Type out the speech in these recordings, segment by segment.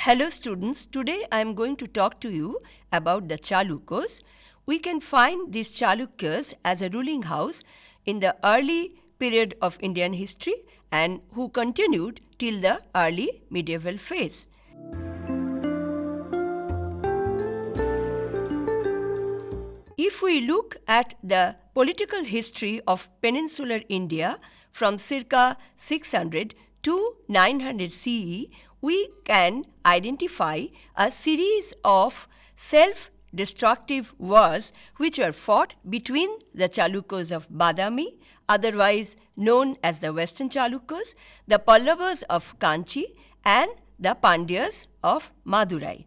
Hello students, today I am going to talk to you about the Chalukyas. We can find these Chalukyas as a ruling house in the early period of Indian history and who continued till the early medieval phase. If we look at the political history of peninsular India from circa 600 to 900 CE, we can identify a series of self-destructive wars which were fought between the Chalukyas of Badami, otherwise known as the Western Chalukyas, the Pallavas of Kanchi, and the Pandyas of Madurai.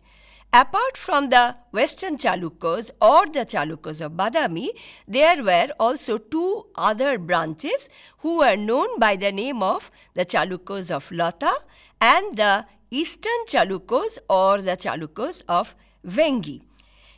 Apart from the Western Chalukyas or the Chalukyas of Badami, there were also two other branches who were known by the name of the Chalukyas of Lata and the Eastern Chalukyas or the Chalukyas of Vengi.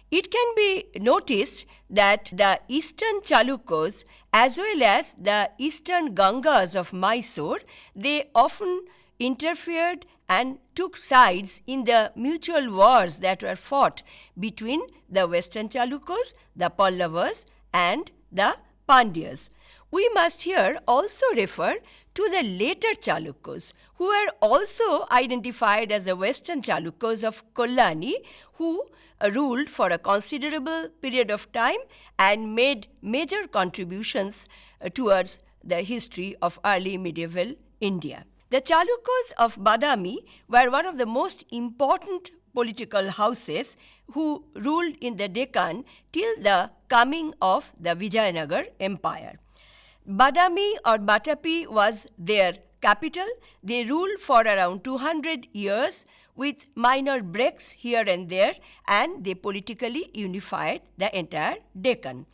It can be noticed that the Eastern Chalukyas as well as the Eastern Gangas of Mysore, they often interfered and took sides in the mutual wars that were fought between the Western Chalukyas, the Pallavas, and the Pandyas. We must here also refer to the later Chalukyas, who were also identified as the Western Chalukyas of Kollani, who ruled for a considerable period of time and made major contributions towards the history of early medieval India. The Chalukyas of Badami were one of the most important political houses who ruled in the Deccan till the coming of the Vijayanagar Empire. Badami or Batapi was their capital. They ruled for around 200 years with minor breaks here and there, and they politically unified the entire Deccan.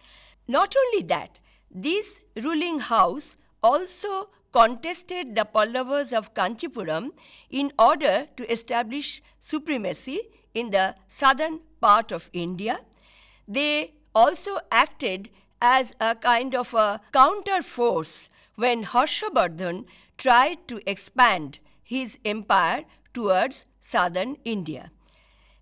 Not only that, this ruling house also contested the Pallavas of Kanchipuram in order to establish supremacy in the southern part of India. They also acted as a kind of a counter force when Harshavardhan tried to expand his empire towards southern India.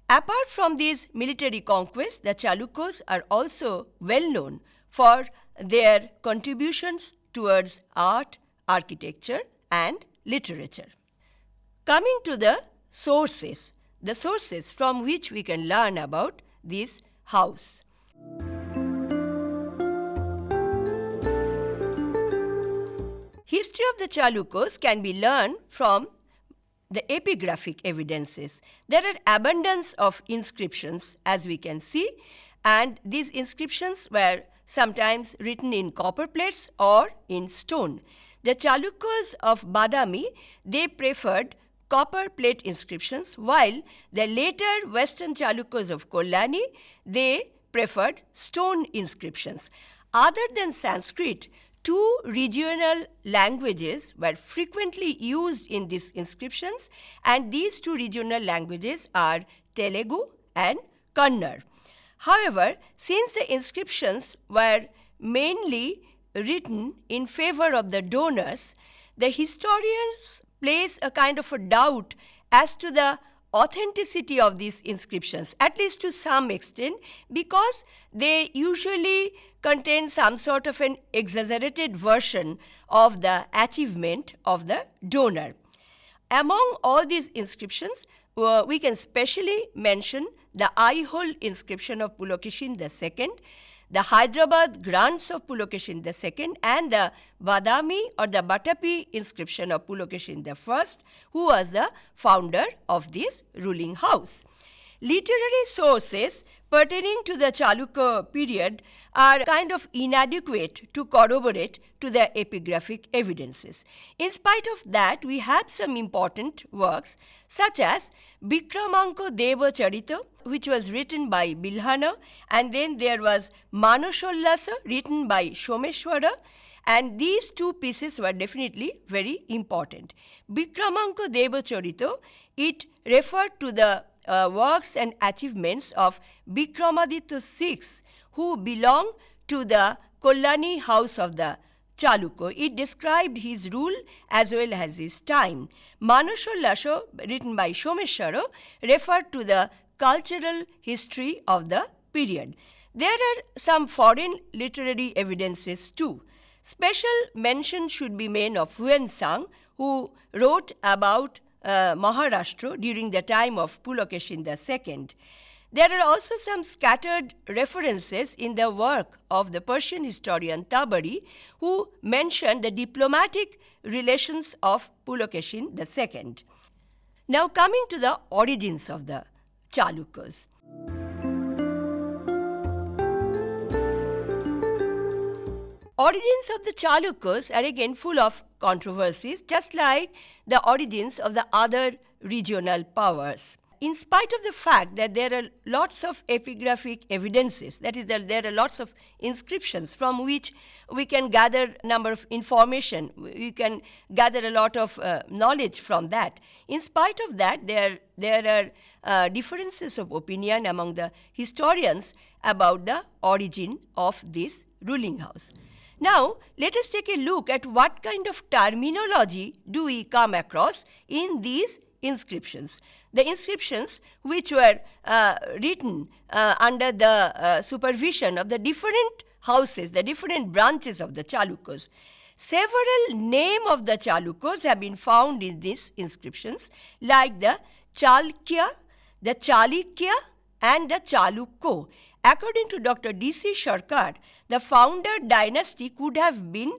Apart from these military conquests, the Chalukyas are also well known for their contributions towards art, architecture, and literature. Coming to the sources from which we can learn about this house. History of the Chalukyas can be learned from the epigraphic evidences. There are abundance of inscriptions, as we can see, and these inscriptions were sometimes written in copper plates or in stone. The Chalukyas of Badami, they preferred copper plate inscriptions, while the later Western Chalukyas of Kollani, they preferred stone inscriptions. Other than Sanskrit, two regional languages were frequently used in these inscriptions, and these two regional languages are Telugu and Kannada. However, since the inscriptions were mainly written in favor of the donors, the historians place a kind of a doubt as to the authenticity of these inscriptions, at least to some extent, because they usually contain some sort of an exaggerated version of the achievement of the donor. Among all these inscriptions, we can specially mention the Aihole inscription of Pulakeshin II, the Hyderabad grants of Pulakeshin II, and the Badami or the Batapi inscription of Pulakeshin I, who was the founder of this ruling house. Literary sources pertaining to the Chalukya period are kind of inadequate to corroborate to the epigraphic evidences. In spite of that, we have some important works such as Vikramanka Deva Charita, which was written by Bilhana, and then there was Manosollasa written by Someshwara, and these two pieces were definitely very important. Vikramanka Deva Charita, it referred to the works and achievements of Vikramaditya VI, who belonged to the Kollani house of the Chalukya. It described his rule as well as his time. Manosollasho, written by Someshwara, referred to the cultural history of the period. There are some foreign literary evidences too. Special mention should be made of Huensang, who wrote about Maharashtra during the time of Pulakeshin II. There are also some scattered references in the work of the Persian historian Tabari, who mentioned the diplomatic relations of Pulakeshin II. Now coming to the origins of the Chalukyas. Origins of the Chalukyas are again full of controversies, just like the origins of the other regional powers. In spite of the fact that there are lots of epigraphic evidences, that is, that there are lots of inscriptions from which we can gather a number of information, we can gather a lot of knowledge from that. In spite of that, there are differences of opinion among the historians about the origin of this ruling house. Now, let us take a look at what kind of terminology do we come across in these inscriptions. The inscriptions which were written under the supervision of the different houses, the different branches of the Chalukyas. Several names of the Chalukyas have been found in these inscriptions, like the Chalukya, the Chalukya, and the Chalukya. According to Dr. D.C. Sarkar, the founder dynasty could have been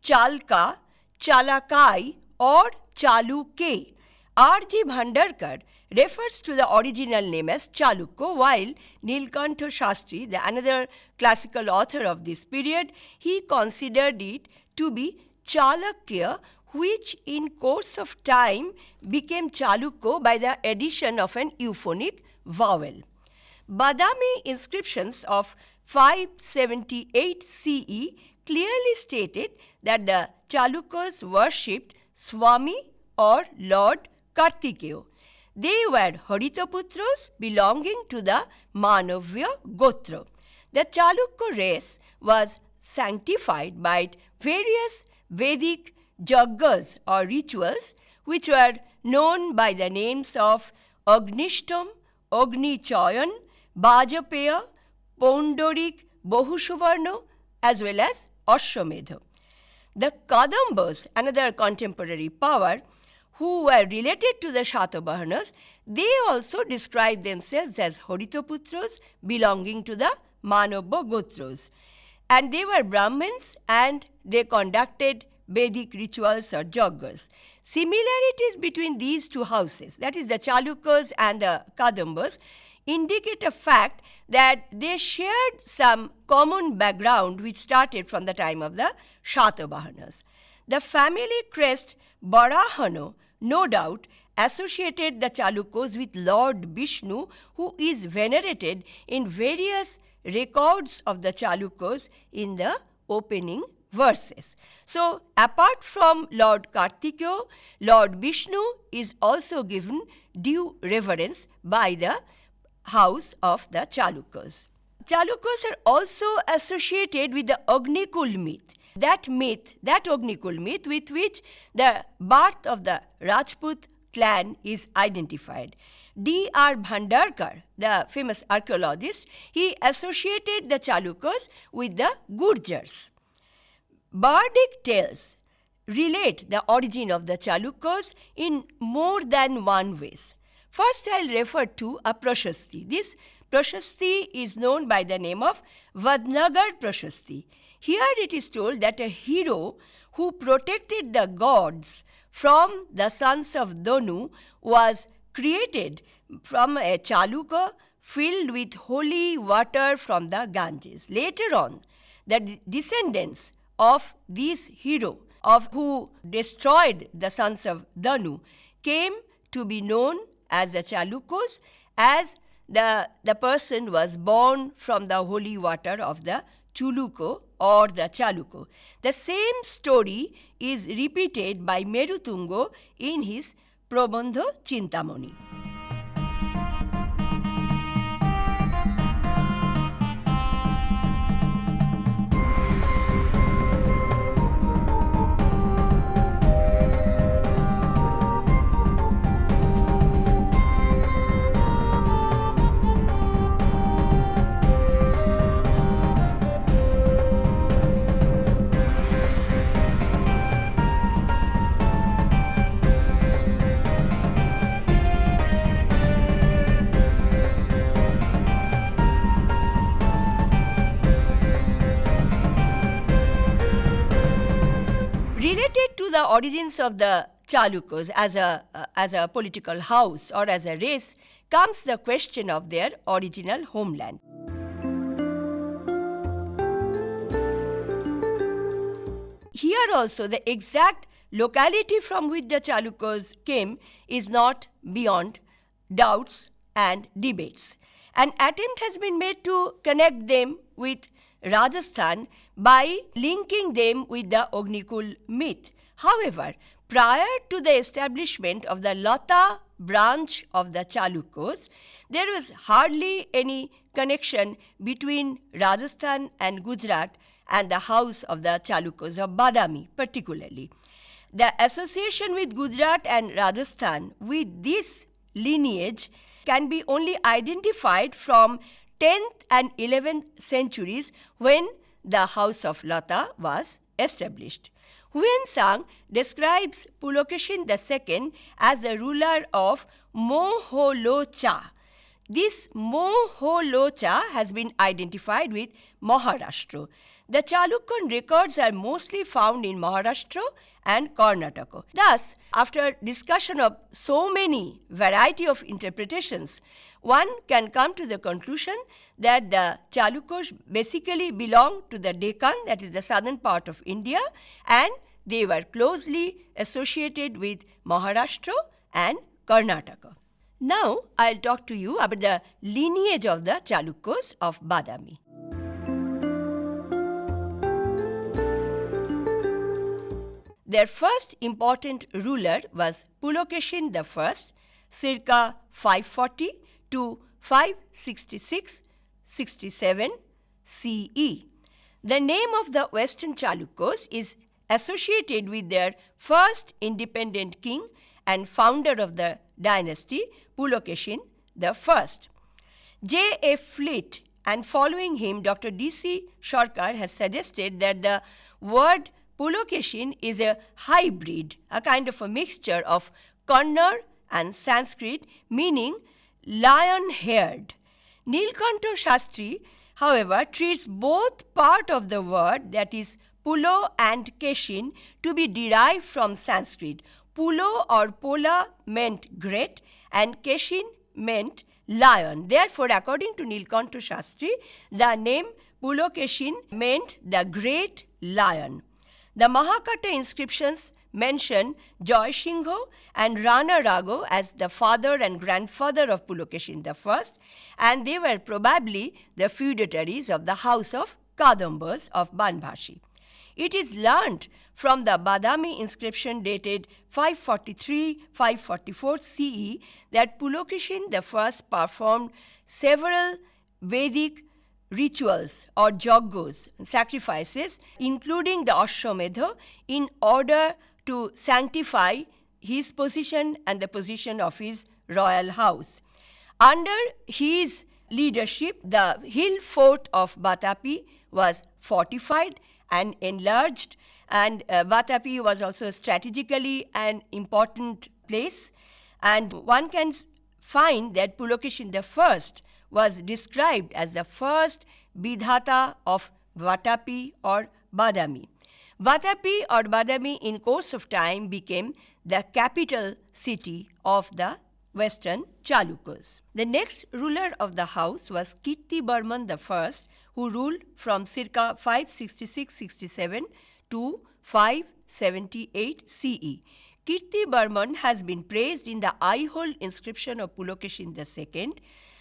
Chalka, Chalakai, or Chalukya. R.G. Bhandarkar refers to the original name as Chalukya, while Nilkantha Shastri, the another classical author of this period, he considered it to be Chalukya, which in course of time became Chalukya by the addition of an euphonic vowel. Badami inscriptions of 578 CE clearly stated that the Chalukyas worshipped Swami or Lord Kartikeya. They were Haritaputras belonging to the Manavya Gotra. The Chalukya race was sanctified by various Vedic yaggas or rituals which were known by the names of Agnishtam, Agnichayan, Bajapeya, Pondorik, Bohusuvarna, as well as Ashwamedha. The Kadambas, another contemporary power, who were related to the Shatavahanas, they also described themselves as Haritaputras belonging to the Manava Gotras. And they were Brahmins and they conducted Vedic rituals or yaggas. Similarities between these two houses, that is the Chalukyas and the Kadambas, indicate a fact that they shared some common background which started from the time of the Shatavahanas. The family crest Barahano no doubt associated the Chalukyas with Lord Vishnu, who is venerated in various records of the Chalukyas in the opening verses. So, apart from Lord Kartikeya, Lord Vishnu is also given due reverence by the house of the Chalukyas. Chalukyas are also associated with the Agnikul myth. That Agnikul myth with which the birth of the Rajput clan is identified. D.R. Bhandarkar, the famous archaeologist, he associated the Chalukyas with the Gurjars. Bardic tales relate the origin of the Chalukyas in more than one ways. First, I'll refer to a Prashasti. This Prashasti is known by the name of Vadnagar Prashasti. Here it is told that a hero who protected the gods from the sons of Danu was created from a Chalukya filled with holy water from the Ganges. Later on, the descendants of this hero who destroyed the sons of Danu came to be known as the Chalukyas, as the person was born from the holy water of the Chulukya or the Chalukya. The same story is repeated by Merutunga in his Prabandha Chintamani. the origins of the Chalukyas as a political house or as a race comes the question of their original homeland. Here also the exact locality from which the Chalukyas came is not beyond doubts and debates. An attempt has been made to connect them with Rajasthan by linking them with the Agnikul myth. However, prior to the establishment of the Lata branch of the Chalukyas, there was hardly any connection between Rajasthan and Gujarat and the house of the Chalukyas of Badami particularly. The association with Gujarat and Rajasthan with this lineage can be only identified from 10th and 11th centuries when the house of Lata was established. Huyen Tsang describes Pulakeshin II as the ruler of Moholocha. This Moholocha has been identified with Maharashtra. The Chalukyan records are mostly found in Maharashtra and Karnataka. Thus, after discussion of so many variety of interpretations, one can come to the conclusion that the Chalukyas basically belong to the Deccan, that is the southern part of India, and they were closely associated with Maharashtra and Karnataka. Now, I'll talk to you about the lineage of the Chalukyas of Badami. Their first important ruler was Pulakeshin I, circa 540 to 566-67 CE. The name of the Western Chalukyas is associated with their first independent king and founder of the dynasty, Pulakeshin I. J. F. Fleet and following him, Dr. D.C. Sarkar has suggested that the word Pulakeshin is a hybrid, a kind of a mixture of Kannada and Sanskrit, meaning lion-haired. Nilkantha Shastri, however, treats both part of the word, that is Pulo and Keshin, to be derived from Sanskrit. Pulo or Pola meant great and Keshin meant lion. Therefore, according to Nilkantha Shastri, the name Pulakeshin meant the great lion. The Mahakatta inscriptions mention Jaysingho and Rana Rago as the father and grandfather of Pulakeshin I, and they were probably the feudatories of the house of Kadambas of Banbhashi. It is learnt from the Badami inscription dated 543-544 CE that Pulakeshin I performed several Vedic rituals or yajnas, sacrifices, including the Ashwamedha, in order to sanctify his position and the position of his royal house. Under his leadership, the hill fort of Vatapi was fortified and enlarged, and Vatapi was also strategically an important place, and one can find that Pulakeshin I was described as the first Vidhata of Vatapi or Badami. Vatapi or Badami in course of time became the capital city of the Western Chalukyas. The next ruler of the house was Kirtivarman I, who ruled from circa 566-67 to 578 CE. Kirtivarman has been praised in the Aihole inscription of Pulakeshin II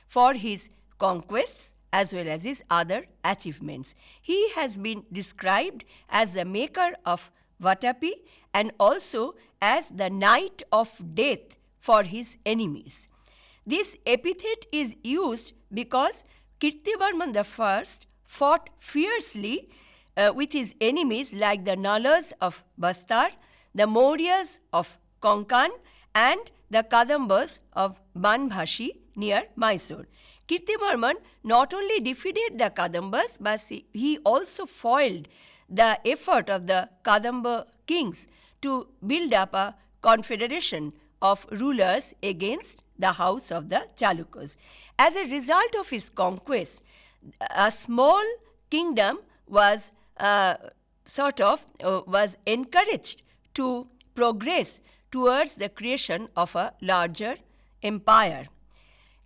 for his conquests as well as his other achievements. He has been described as the maker of Vatapi and also as the knight of death for his enemies. This epithet is used because Kirtivarman I fought fiercely with his enemies like the Nalas of Bastar, the Mauryas of Konkan, and the Kadambas of Banbhashi near Mysore. Kirtivarman not only defeated the Kadambas, but he also foiled the effort of the Kadamba kings to build up a confederation of rulers against the house of the Chalukyas. As a result of his conquest, a small kingdom was was encouraged to progress towards the creation of a larger empire.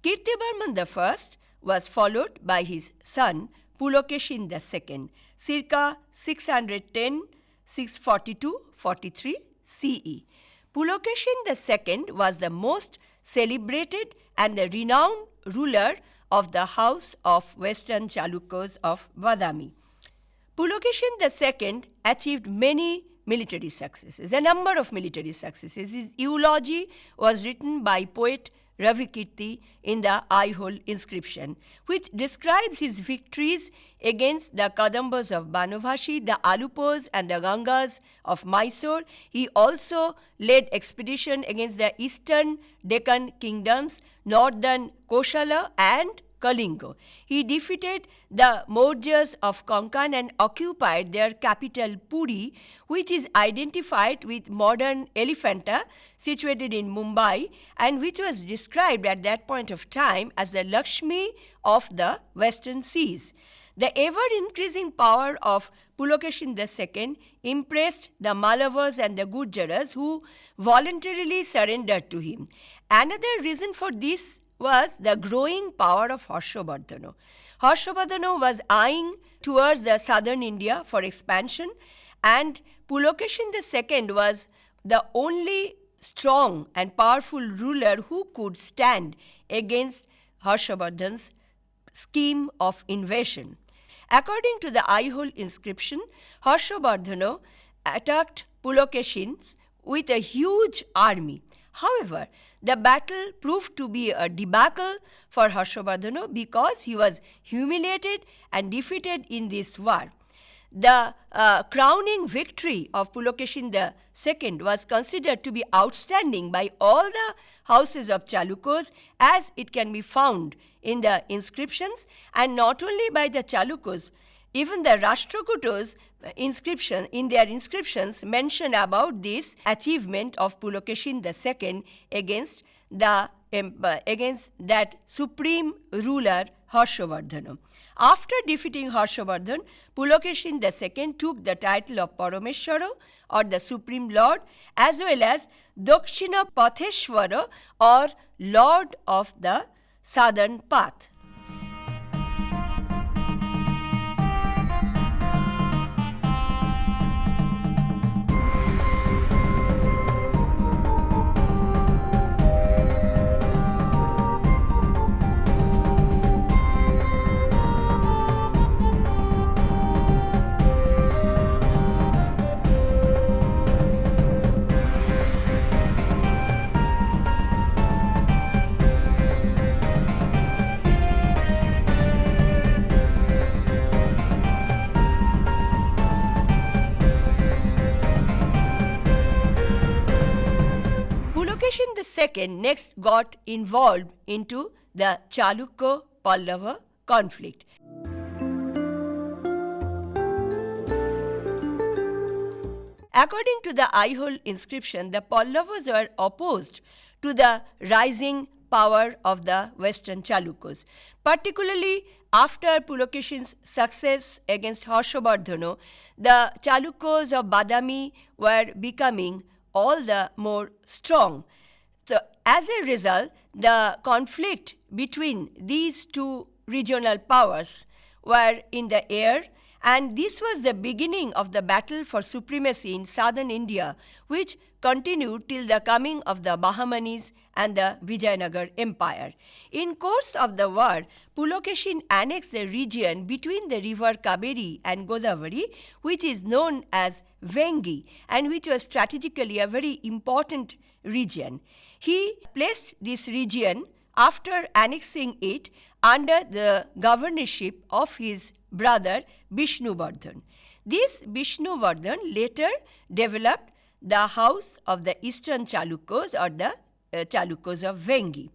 Kirtivarman I was followed by his son Pulakeshin II, circa 610-642-43 CE. Pulakeshin II was the most celebrated and the renowned ruler of the house of Western Chalukyas of Badami. Pulakeshin II achieved many military successes, a number of military successes. His eulogy was written by poet Ravikirti in the Aihole inscription, which describes his victories against the Kadambas of Banavashi, the Alupos and the Gangas of Mysore. He also led expedition against the eastern Deccan kingdoms, northern Koshala and Kalinga. He defeated the Mauryas of Konkan and occupied their capital Puri, which is identified with modern Elephanta, situated in Mumbai, and which was described at that point of time as the Lakshmi of the western seas. The ever-increasing power of Pulakeshin II impressed the Mallavas and the Gurjaras, who voluntarily surrendered to him. Another reason for this was the growing power of Harshavardhana. Harshavardhana was eyeing towards the southern India for expansion, and Pulakeshin II was the only strong and powerful ruler who could stand against Harshavardhan's scheme of invasion. According to the Aihole inscription, Harshavardhana attacked Pulakeshin with a huge army. However, the battle proved to be a debacle for Harshavardhana because he was humiliated and defeated in this war. The crowning victory of Pulakeshin II was considered to be outstanding by all the houses of Chalukyas, as it can be found in the inscriptions, and not only by the Chalukyas. Even the Rashtrakutas in their inscriptions mention about this achievement of Pulakeshin II against that supreme ruler Harshavardhana. After defeating Harshavardhan, Pulakeshin II took the title of Parameshwara, or the Supreme Lord, as well as Dakshina Patheshwara, or Lord of the Southern Path. Pulakeshin II next got involved into the Chalukya-Pallava conflict. According to the Aihole inscription, the Pallavas were opposed to the rising power of the Western Chalukyas. Particularly after Pulakeshin's success against Harshavardhana, the Chalukyas of Badami were becoming all the more strong. So, as a result, the conflict between these two regional powers were in the air, and this was the beginning of the battle for supremacy in southern India, which continued till the coming of the Bahamanis and the Vijayanagar Empire. In course of the war, Pulakeshin annexed the region between the river Kaveri and Godavari, which is known as Vengi, and which was strategically a very important region. He placed this region, after annexing it, under the governorship of his brother Vishnuvardhan. This Vishnuvardhan later developed the house of the Eastern Chalukyas, or the Chalukyas of Vengi.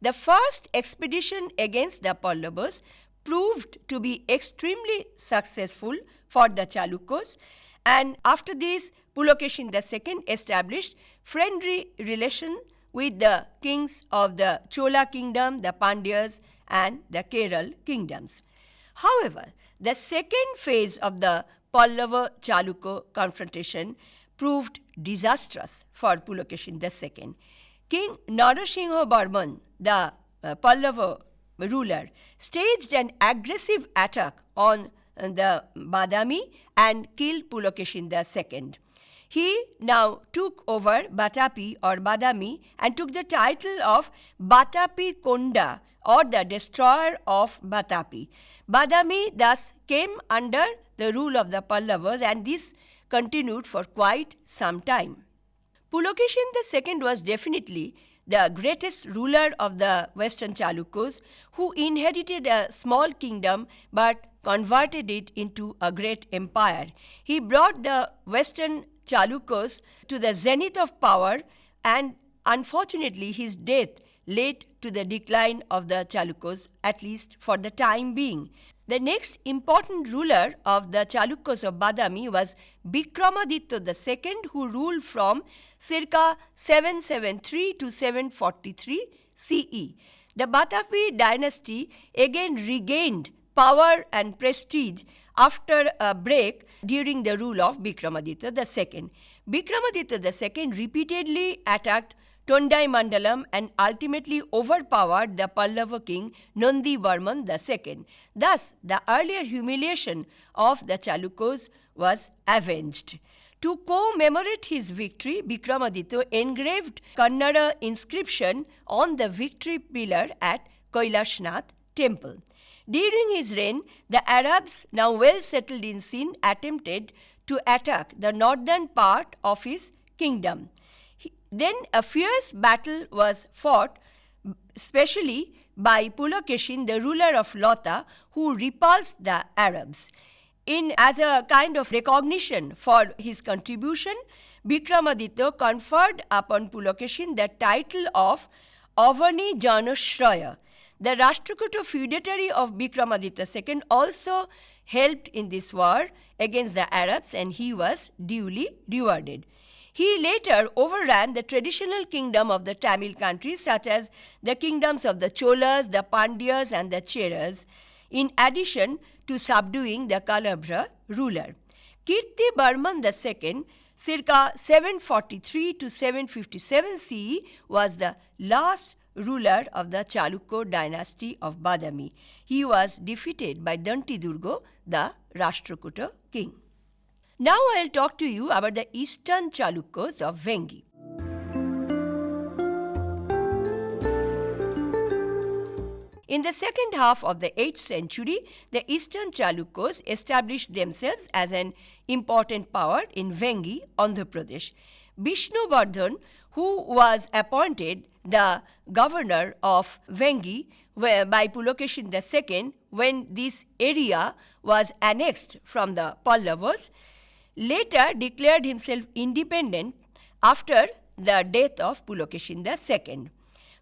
The first expedition against the Pallavas proved to be extremely successful for the Chalukyas, and after this, Pulakeshin II established friendly relations with the kings of the Chola kingdom, the Pandyas, and the Keral kingdoms. However, the second phase of the Pallava-Chalukya confrontation proved disastrous for Pulakeshin II. King Narasingha Barman, the Pallava ruler, staged an aggressive attack on the Badami and killed Pulakeshin II. He now took over Batapi or Badami and took the title of Batapi Konda or the destroyer of Batapi. Badami thus came under the rule of the Pallavas, and this continued for quite some time. Pulakeshin II was definitely the greatest ruler of the Western Chalukyas, who inherited a small kingdom but converted it into a great empire. He brought the Western Chalukyas to the zenith of power, and unfortunately his death led to the decline of the Chalukyas, at least for the time being. The next important ruler of the Chalukyas of Badami was Vikramaditya II, who ruled from circa 773 to 743 CE. The Batapi dynasty again regained power and prestige after a break during the rule of Vikramaditya II. Vikramaditya II repeatedly attacked Tondai Mandalam and ultimately overpowered the Pallava king Nandi Varman II. Thus, the earlier humiliation of the Chalukyas was avenged. To commemorate his victory, Vikramaditya engraved Kannada inscription on the victory pillar at Kailashnath temple. During his reign, the Arabs, now well settled in Sindh, attempted to attack the northern part of his kingdom. Then a fierce battle was fought, especially by Pulakeshin, the ruler of Lata, who repulsed the Arabs. As a kind of recognition for his contribution, Vikramaditya conferred upon Pulakeshin the title of Avani Janashraya. The Rashtrakuta feudatory of Vikramaditya II also helped in this war against the Arabs, and he was duly rewarded. He later overran the traditional kingdom of the Tamil countries, such as the kingdoms of the Cholas, the Pandyas, and the Cheras, in addition to subduing the Kalabhra ruler. Kirti Barman II, circa 743 to 757 CE, was the last ruler of the Chalukya dynasty of Badami. He was defeated by Danti Durga, the Rashtrakuta king. Now I'll talk to you about the Eastern Chalukyas of Vengi. In the second half of the 8th century, the Eastern Chalukyas established themselves as an important power in Vengi, Andhra Pradesh. Vishnuvardhan, who was appointed the governor of Vengi by Pulakeshin II when this area was annexed from the Pallavas, later declared himself independent after the death of Pulakeshin II.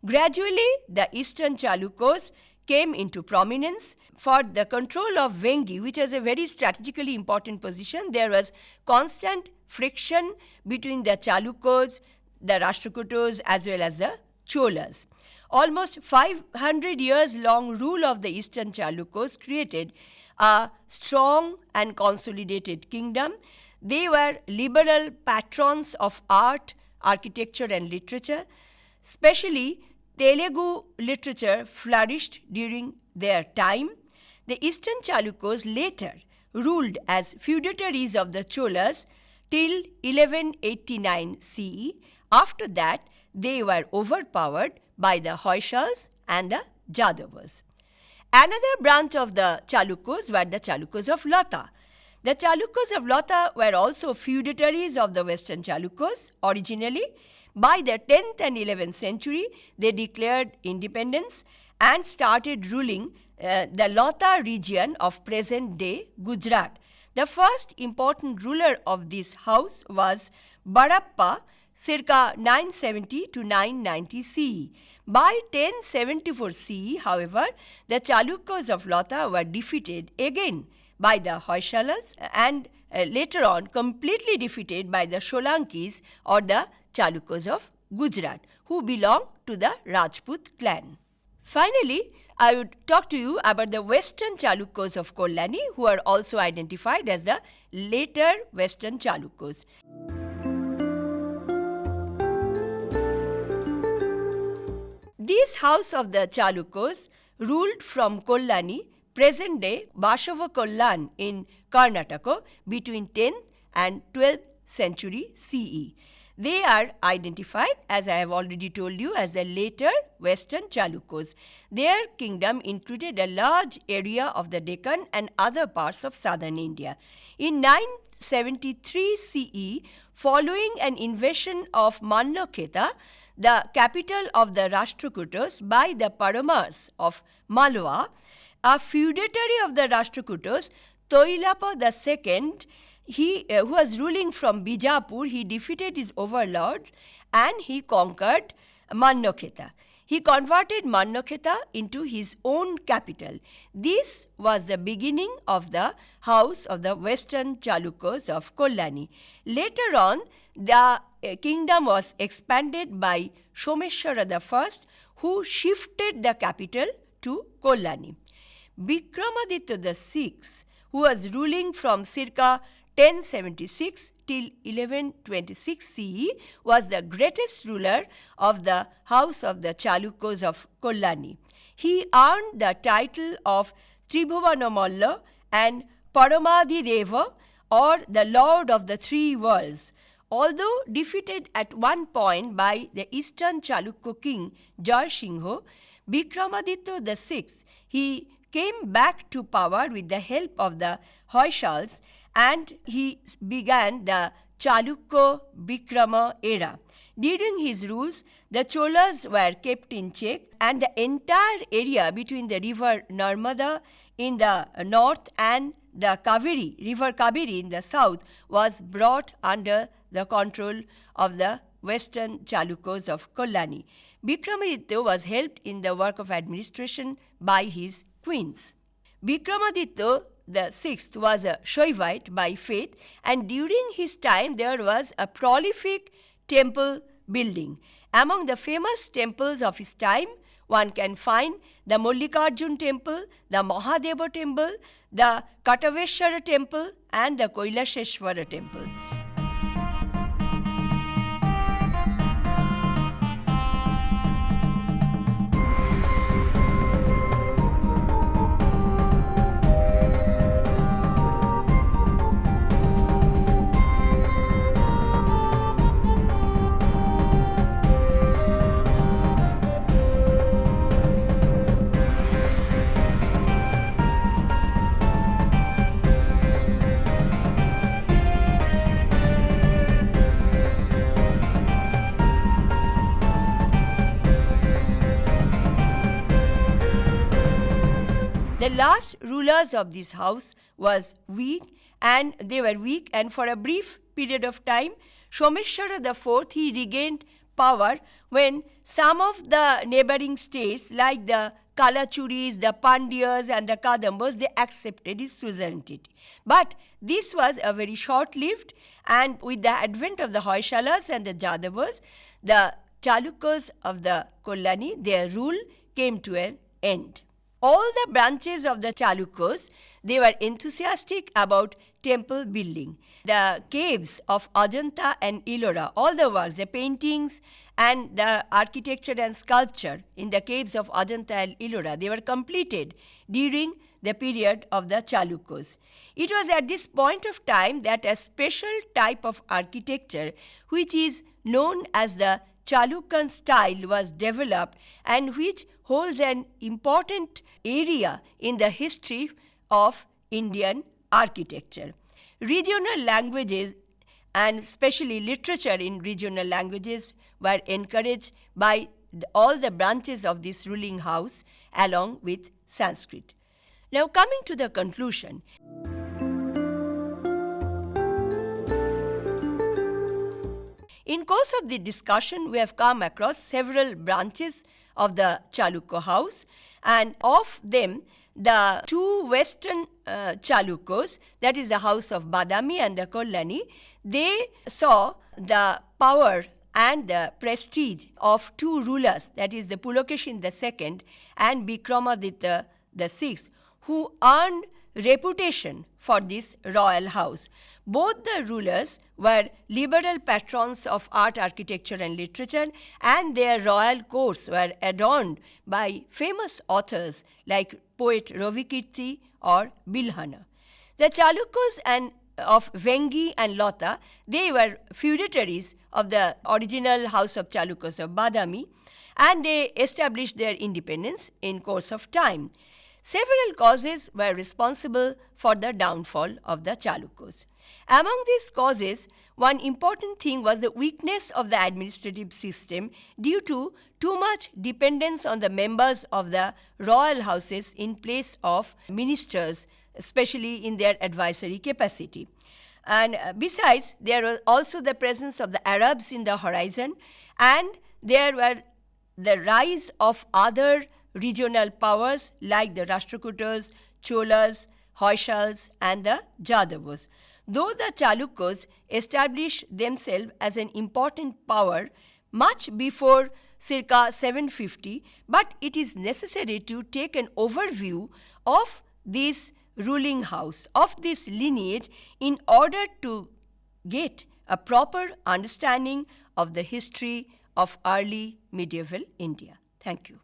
Gradually, the Eastern Chalukyas came into prominence. For the control of Vengi, which was a very strategically important position, there was constant friction between the Chalukyas, the Rashtrakutas, as well as the Cholas. Almost 500 years long rule of the Eastern Chalukyas created a strong and consolidated kingdom. They were liberal patrons of art, architecture, and literature. Especially Telugu literature flourished during their time. The Eastern Chalukyas later ruled as feudatories of the Cholas till 1189 CE. After that, they were overpowered by the Hoysals and the Jadavas. Another branch of the Chalukyas were the Chalukyas of Lata. The Chalukyas of Lata were also feudatories of the Western Chalukyas originally. By the 10th and 11th century, they declared independence and started ruling the Lata region of present-day Gujarat. The first important ruler of this house was Badappa, circa 970 to 990 CE. By 1074 CE, however, the Chalukyas of Lata were defeated again by the Hoysalas and later on completely defeated by the Solankis or the Chalukyas of Gujarat, who belonged to the Rajput clan. Finally, I would talk to you about the Western Chalukyas of Kollani, who are also identified as the later Western Chalukyas. This house of the Chalukyas ruled from Kollani, present-day Basava Kollan in Karnataka, between 10th and 12th century CE. They are identified, as I have already told you, as the later Western Chalukyas. Their kingdom included a large area of the Deccan and other parts of southern India. In 973 CE, following an invasion of Manlakheta, the capital of the Rashtrakutas, by the Paramas of Malwa, a feudatory of the Rashtrakutas, Toilapa II, who was ruling from Bijapur, he defeated his overlords and he conquered Manlakheta. He converted Manlakheta into his own capital. This was the beginning of the house of the Western Chalukyas of Kollani. Later on, the kingdom was expanded by Someshwara I, who shifted the capital to Kollani. Vikramaditya VI, who was ruling from circa 1076 till 1126 CE, was the greatest ruler of the house of the Chalukyas of Kollani. He earned the title of Tribhuvana Malla and Paramadhideva, or the Lord of the Three Worlds. Although defeated at one point by the eastern Chalukya king Jaysingha, Vikramaditya VI, he came back to power with the help of the Hoysals, and he began the Chalukya Vikrama era. During his rules, the Cholas were kept in check, and the entire area between the river Narmada in the north and the river Kaveri in the south was brought under the control of the Western Chalukyas of Kollani. Vikramaditya was helped in the work of administration by his queens. Vikramaditya the sixth was a Shaivite by faith, and during his time there was a prolific temple building. Among the famous temples of his time, one can find the Mallikarjun temple, the Mahadeva temple, the Kataveshwara temple, and the Kailasheshwara temple. The last rulers of this house was weak, and for a brief period of time, Someshwara IV, he regained power when some of the neighboring states like the Kalachuris, the Pandyas and the Kadambas, they accepted his suzerainty. But this was a very short-lived, and with the advent of the Hoysalas and the Jadavas, the Chalukyas of the Kollani, their rule came to an end. All the branches of the Chalukyas, they were enthusiastic about temple building. The caves of Ajanta and Ellora, all the works, the paintings and the architecture and sculpture in the caves of Ajanta and Ellora, they were completed during the period of the Chalukyas. It was at this point of time that a special type of architecture, which is known as the Chalukyan style, was developed, and which holds an important area in the history of Indian architecture. Regional languages, and especially literature in regional languages, were encouraged by all the branches of this ruling house along with Sanskrit. Now, coming to the conclusion. In course of the discussion, we have come across several branches of the Chalukya house, and of them, the two western Chalukyas, that is the house of Badami and the Kollani, they saw the power and the prestige of two rulers, that is the Pulakeshin II and Vikramaditya VI, who earned reputation for this royal house. Both the rulers were liberal patrons of art, architecture, and literature, and their royal courts were adorned by famous authors like poet Ravikirti or Bilhana. The Chalukyas and of Vengi and Lota, they were feudatories of the original house of Chalukyas of Badami, and they established their independence in course of time. Several causes were responsible for the downfall of the Chalukyas. Among these causes, one important thing was the weakness of the administrative system due to too much dependence on the members of the royal houses in place of ministers, especially in their advisory capacity. And besides, there was also the presence of the Arabs in the horizon, and there were the rise of other regional powers like the Rashtrakutas, Cholas, Hoysals, and the Jadavas. Though the Chalukyas established themselves as an important power much before circa 750, but it is necessary to take an overview of this ruling house, of this lineage, in order to get a proper understanding of the history of early medieval India. Thank you.